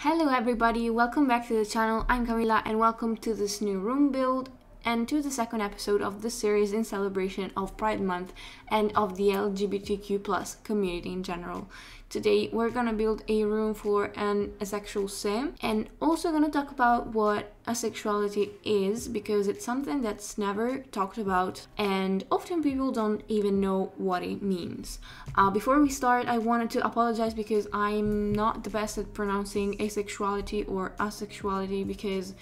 Hello everybody, welcome back to the channel. I'm Camila and welcome to this new room build and to the second episode of this series in celebration of Pride Month and of the LGBTQ+ community in general. Today we're gonna build a room for an asexual sim and also gonna talk about what asexuality is, because it's something that's never talked about and often people don't even know what it means. Before we start, I wanted to apologize because I'm not the best at pronouncing asexuality or asexuality, because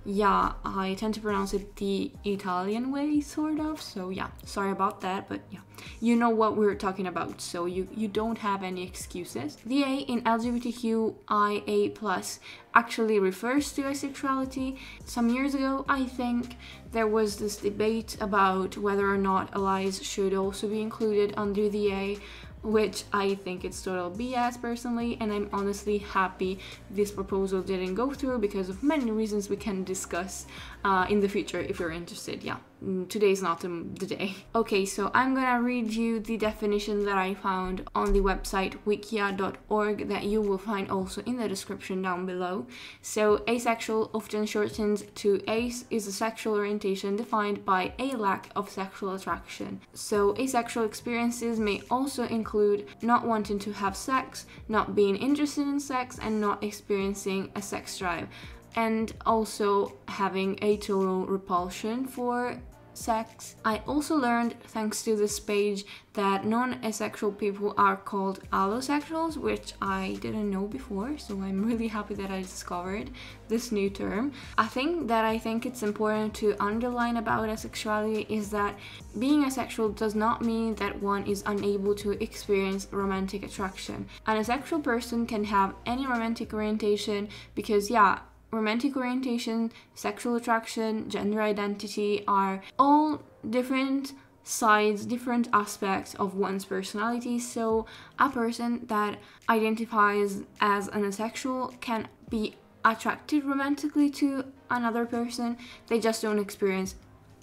yeah, I tend to pronounce it the Italian way, sort of. So yeah, sorry about that, but yeah, you know what we're talking about, so you don't have any excuses. The A in LGBTQIA+ actually refers to asexuality. Some years ago, I think, there was this debate about whether or not allies should also be included under the A, which I think it's total BS personally, and I'm honestly happy this proposal didn't go through because of many reasons we can discuss in the future if you're interested. Yeah, today's not the day. Okay, so I'm gonna read you the definition that I found on the website wikia.org that you will find also in the description down below. So asexual, often shortened to ace, is a sexual orientation defined by a lack of sexual attraction. So asexual experiences may also include not wanting to have sex, not being interested in sex, and not experiencing a sex drive, and also having a total repulsion for sex. I also learned, thanks to this page, that non-asexual people are called allosexuals, which I didn't know before, so I'm really happy that I discovered this new term. I think it's important to underline about asexuality is that being asexual does not mean that one is unable to experience romantic attraction. An asexual person can have any romantic orientation because, yeah, romantic orientation, sexual attraction, gender identity are all different sides, different aspects of one's personality. So a person that identifies as an asexual can be attracted romantically to another person, they just don't experience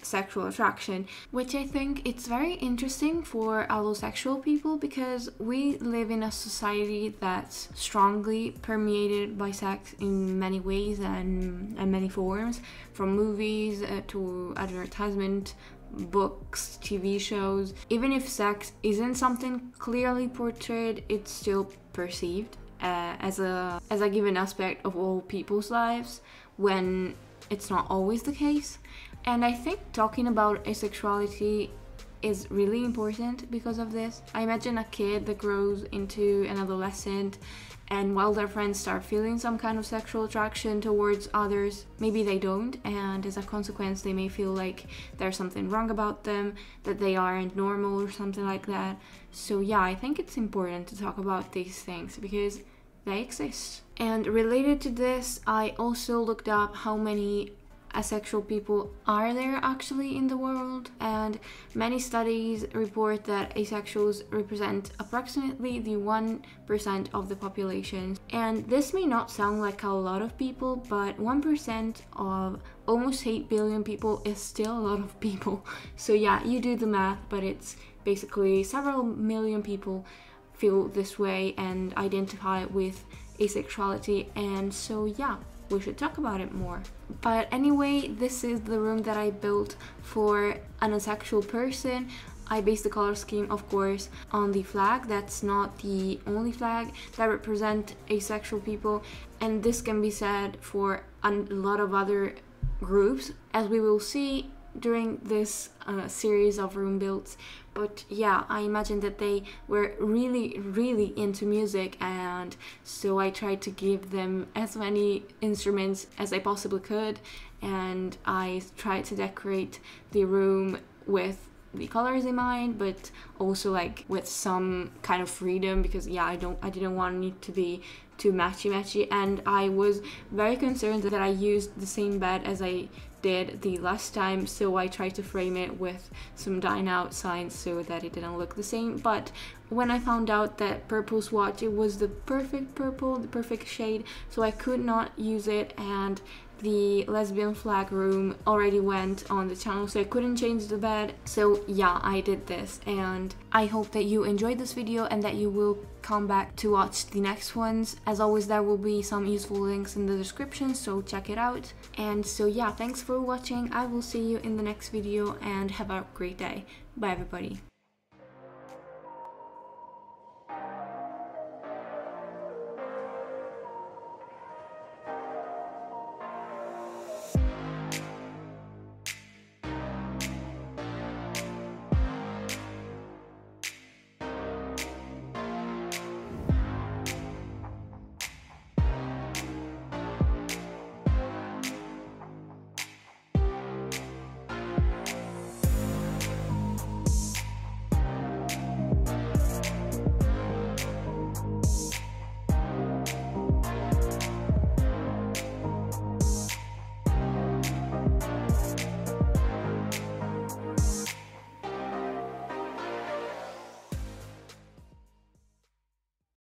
sexual attraction, which I think it's very interesting for allosexual people because we live in a society that's strongly permeated by sex in many ways and many forms, from movies to advertisement, books, TV shows. Even if sex isn't something clearly portrayed, it's still perceived as a given aspect of all people's lives, when it's not always the case. And I think talking about asexuality is really important because of this. I imagine a kid that grows into an adolescent, and while their friends start feeling some kind of sexual attraction towards others, maybe they don't, and as a consequence they may feel like there's something wrong about them, that they aren't normal or something like that. So yeah, I think it's important to talk about these things because they exist. And related to this, I also looked up how many asexual people are there actually in the world, and many studies report that asexuals represent approximately the 1% of the population. And this may not sound like a lot of people, but 1% of almost 8 billion people is still a lot of people. So yeah, you do the math, but it's basically several million people feel this way and identify with asexuality, and so yeah, we should talk about it more. But anyway, this is the room that I built for an asexual person. I based the color scheme, of course, on the flag. That's not the only flag that represent asexual people, and this can be said for a lot of other groups, as we will see during this series of room builds. But yeah, I imagine that they were really into music, and so I tried to give them as many instruments as I possibly could, and I tried to decorate the room with the colors in mind, but also like with some kind of freedom, because yeah, I didn't want it to be too matchy, and I was very concerned that I used the same bed as I did the last time, so I tried to frame it with some dine out signs so that it didn't look the same. But when I found out that purple swatch, it was the perfect purple, the perfect shade, so I could not use it, and the lesbian flag room already went on the channel, so I couldn't change the bed. So yeah, I did this, and I hope that you enjoyed this video and that you will come back to watch the next ones. As always, there will be some useful links in the description, so check it out. And so yeah, thanks for watching. I will see you in the next video and have a great day. Bye everybody.